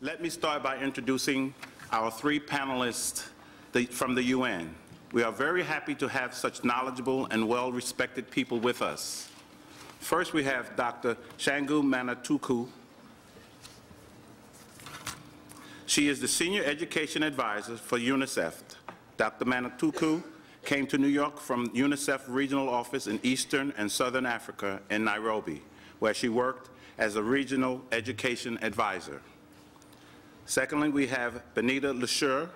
Let me start by introducing our three panelists from the UN. We are very happy to have such knowledgeable and well-respected people with us. First, we have Dr. Shangu Manatuku. She is the Senior Education Advisor for UNICEF. Dr. Manatuku came to New York from UNICEF Regional Office in Eastern and Southern Africa in Nairobi, where she worked as a Regional Education Advisor. Secondly, we have Benita Leshurr.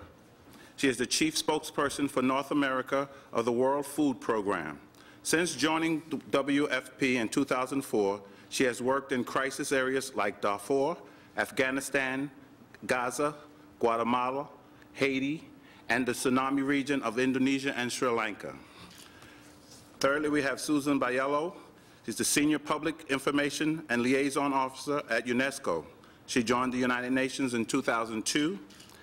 She is the Chief Spokesperson for North America of the World Food Program. Since joining WFP in 2004, she has worked in crisis areas like Darfur, Afghanistan, Gaza, Guatemala, Haiti, and the tsunami region of Indonesia and Sri Lanka. Thirdly, we have Susan Biello. She's the Senior Public Information and Liaison Officer at UNESCO. She joined the United Nations in 2002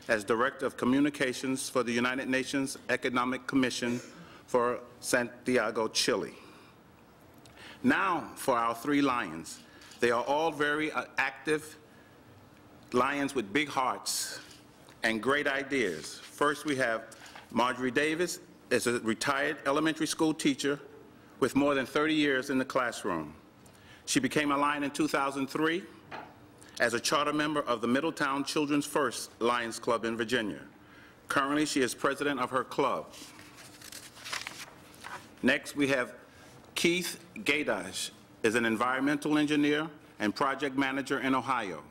as Director of Communications for the United Nations Economic Commission for Santiago, Chile. Now for our three lions. They are all very active lions with big hearts and great ideas. First, we have Marjorie Davis, is a retired elementary school teacher with more than 30 years in the classroom. She became a Lion in 2003 as a charter member of the Middletown Children's First Lions Club in Virginia. Currently, she is president of her club. Next, we have Keith Gaidash, is an environmental engineer and project manager in Ohio.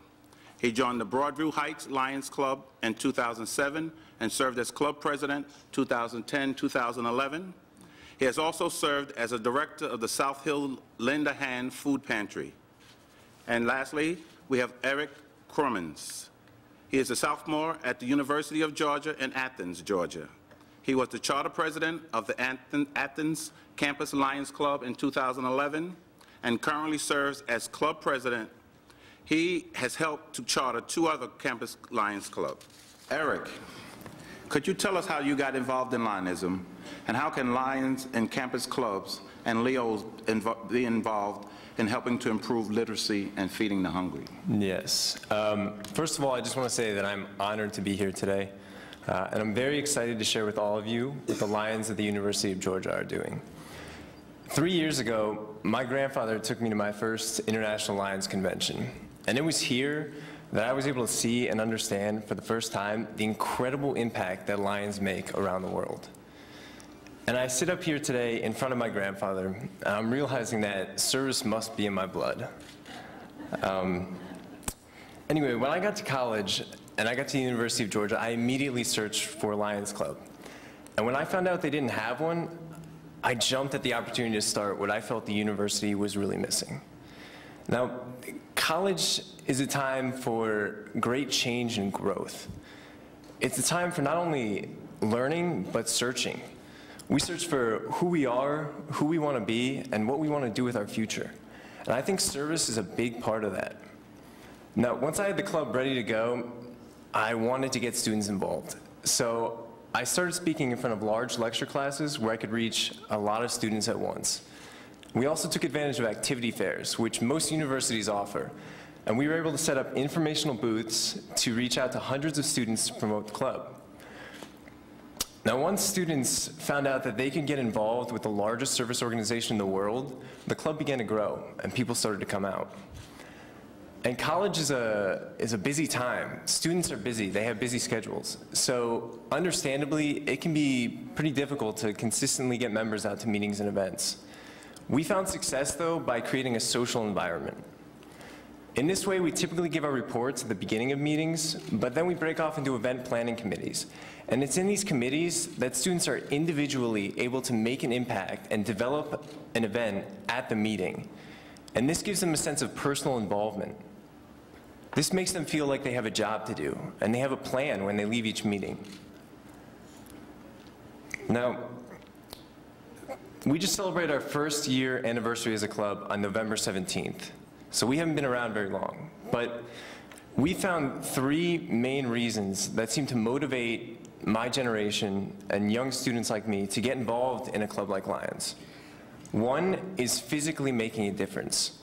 He joined the Broadview Heights Lions Club in 2007 and served as club president 2010-2011. He has also served as a director of the South Hill Linda Hand Food Pantry. And lastly, we have Erik Krumins. He is a sophomore at the University of Georgia in Athens, Georgia. He was the charter president of the Athens Campus Lions Club in 2011 and currently serves as club president. He has helped to charter 2 other Campus Lions clubs. Erik, could you tell us how you got involved in Lionism, and how can Lions and campus clubs and LEOs be involved in helping to improve literacy and feeding the hungry? Yes. First of all, I just want to say that I'm honored to be here today, and I'm very excited to share with all of you what the Lions at the University of Georgia are doing. 3 years ago, my grandfather took me to my first International Lions Convention, and it was here that I was able to see and understand for the first time the incredible impact that Lions make around the world. And I sit up here today in front of my grandfather, and I'm realizing that service must be in my blood. Anyway, when I got to college and I got to the University of Georgia, I immediately searched for a Lions Club. And when I found out they didn't have one, I jumped at the opportunity to start what I felt the university was really missing. Now, college is a time for great change and growth. It's a time for not only learning, but searching. We search for who we are, who we want to be, and what we want to do with our future. And I think service is a big part of that. Now, once I had the club ready to go, I wanted to get students involved. So I started speaking in front of large lecture classes where I could reach a lot of students at once. We also took advantage of activity fairs, which most universities offer, and we were able to set up informational booths to reach out to hundreds of students to promote the club. Now, once students found out that they could get involved with the largest service organization in the world, the club began to grow, and people started to come out. And college is a busy time. Students are busy. They have busy schedules. So understandably, it can be pretty difficult to consistently get members out to meetings and events. We found success, though, by creating a social environment. In this way, we typically give our reports at the beginning of meetings, but then we break off into event planning committees. And it's in these committees that students are individually able to make an impact and develop an event at the meeting. And this gives them a sense of personal involvement. This makes them feel like they have a job to do, and they have a plan when they leave each meeting. Now, we just celebrated our first year anniversary as a club on November 17th. So we haven't been around very long, but we found 3 main reasons that seem to motivate my generation and young students like me to get involved in a club like Lions. One is physically making a difference.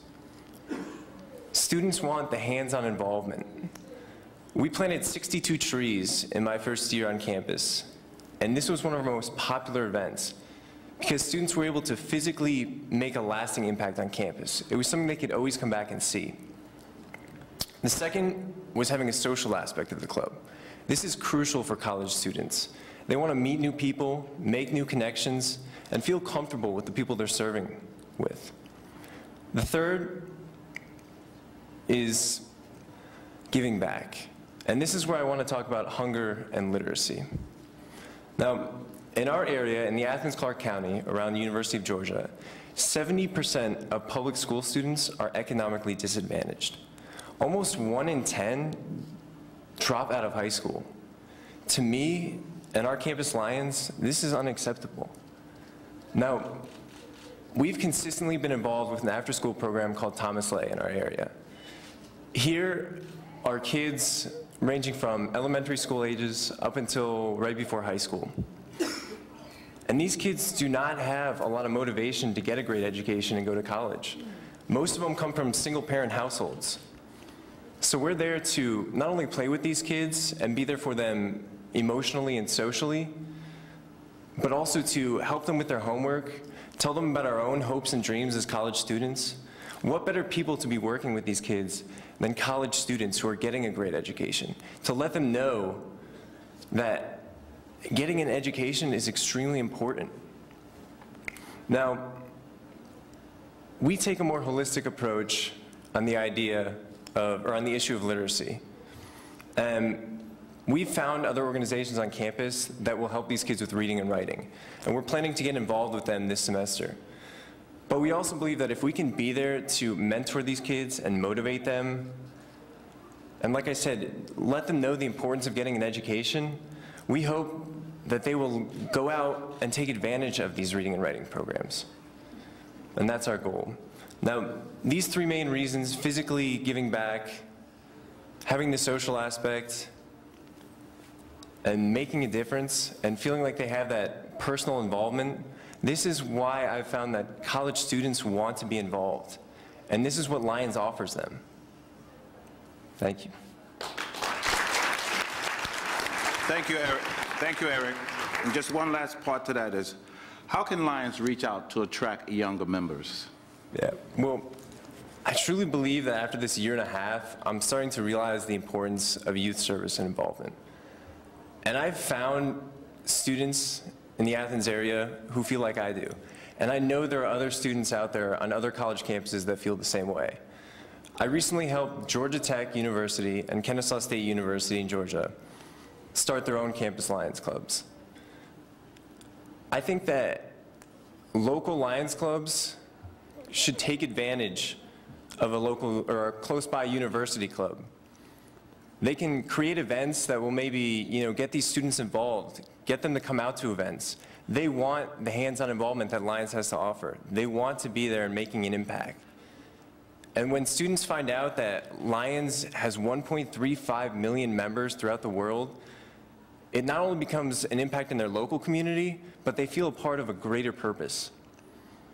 Students want the hands-on involvement. We planted 62 trees in my first year on campus, and this was one of our most popular events because students were able to physically make a lasting impact on campus. It was something they could always come back and see. The second was having a social aspect of the club. This is crucial for college students. They want to meet new people, make new connections, and feel comfortable with the people they're serving with. The third is giving back. And this is where I want to talk about hunger and literacy. Now, in our area, in the Athens-Clarke County, around the University of Georgia, 70% of public school students are economically disadvantaged. Almost 1 in 10 drop out of high school. To me and our campus Lions, this is unacceptable. Now, we've consistently been involved with an after-school program called Thomas Lay in our area. Here are kids ranging from elementary school ages up until right before high school. And these kids do not have a lot of motivation to get a great education and go to college. Most of them come from single-parent households. So we're there to not only play with these kids and be there for them emotionally and socially, but also to help them with their homework, tell them about our own hopes and dreams as college students. What better people to be working with these kids than college students who are getting a great education? To let them know that getting an education is extremely important. Now, we take a more holistic approach on the idea of, or on the issue of literacy. And we've found other organizations on campus that will help these kids with reading and writing. And we're planning to get involved with them this semester. But we also believe that if we can be there to mentor these kids and motivate them, and like I said, let them know the importance of getting an education, we hope that they will go out and take advantage of these reading and writing programs. And that's our goal. Now, these three main reasons, physically giving back, having the social aspect, and making a difference, and feeling like they have that personal involvement, this is why I've found that college students want to be involved. And this is what Lions offers them. Thank you. Thank you, Eric. Thank you, Eric. And just one last part to that is, how can Lions reach out to attract younger members? Yeah, well, I truly believe that after this year and a half, I'm starting to realize the importance of youth service and involvement. And I've found students in the Athens area who feel like I do. And I know there are other students out there on other college campuses that feel the same way. I recently helped Georgia Tech University and Kennesaw State University in Georgia start their own campus Lions clubs. I think that local Lions clubs should take advantage of a local or a close-by university club. They can create events that will maybe, get these students involved, get them to come out to events. They want the hands-on involvement that Lions has to offer. They want to be there and making an impact. And when students find out that Lions has 1.35 million members throughout the world, it not only becomes an impact in their local community, but they feel a part of a greater purpose.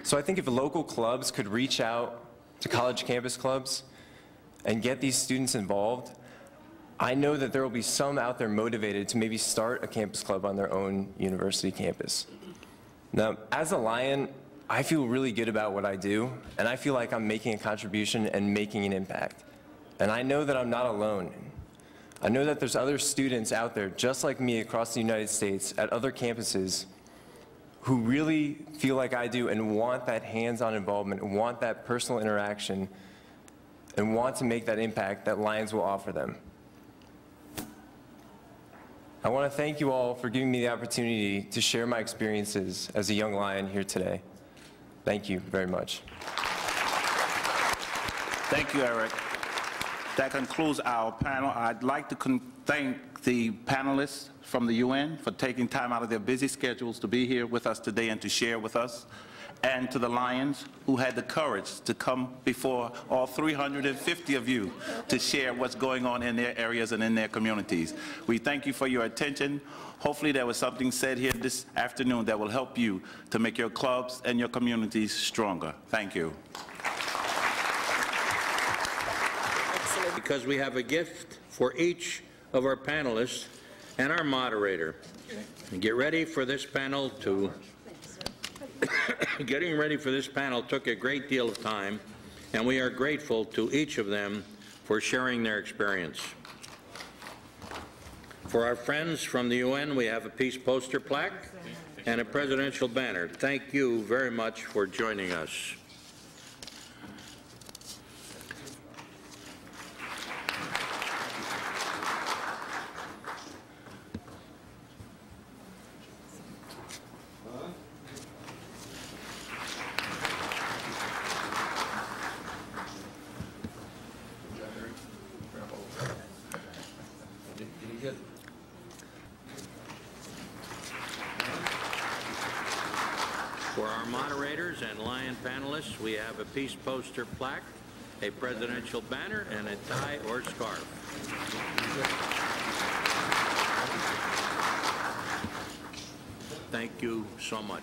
So I think if local clubs could reach out to college campus clubs and get these students involved, I know that there will be some out there motivated to maybe start a campus club on their own university campus. Now, as a Lion, I feel really good about what I do, and I feel like I'm making a contribution and making an impact. And I know that I'm not alone. I know that there's other students out there just like me across the United States at other campuses who really feel like I do and want that hands-on involvement, and want that personal interaction, and want to make that impact that Lions will offer them. I want to thank you all for giving me the opportunity to share my experiences as a young Lion here today. Thank you very much. Thank you, Eric. That concludes our panel. I'd like to thank the panelists from the UN for taking time out of their busy schedules to be here with us today and to share with us, and to the Lions who had the courage to come before all 350 of you to share what's going on in their areas and in their communities. We thank you for your attention. Hopefully there was something said here this afternoon that will help you to make your clubs and your communities stronger. Thank you. Because we have a gift for each of our panelists and our moderator. Get ready for this panel to Getting ready for this panel took a great deal of time, and we are grateful to each of them for sharing their experience. For our friends from the UN, we have a peace poster plaque and a presidential banner. Thank you very much for joining us. For our moderators and Lion panelists, we have a peace poster plaque, a presidential banner, and a tie or scarf. Thank you so much.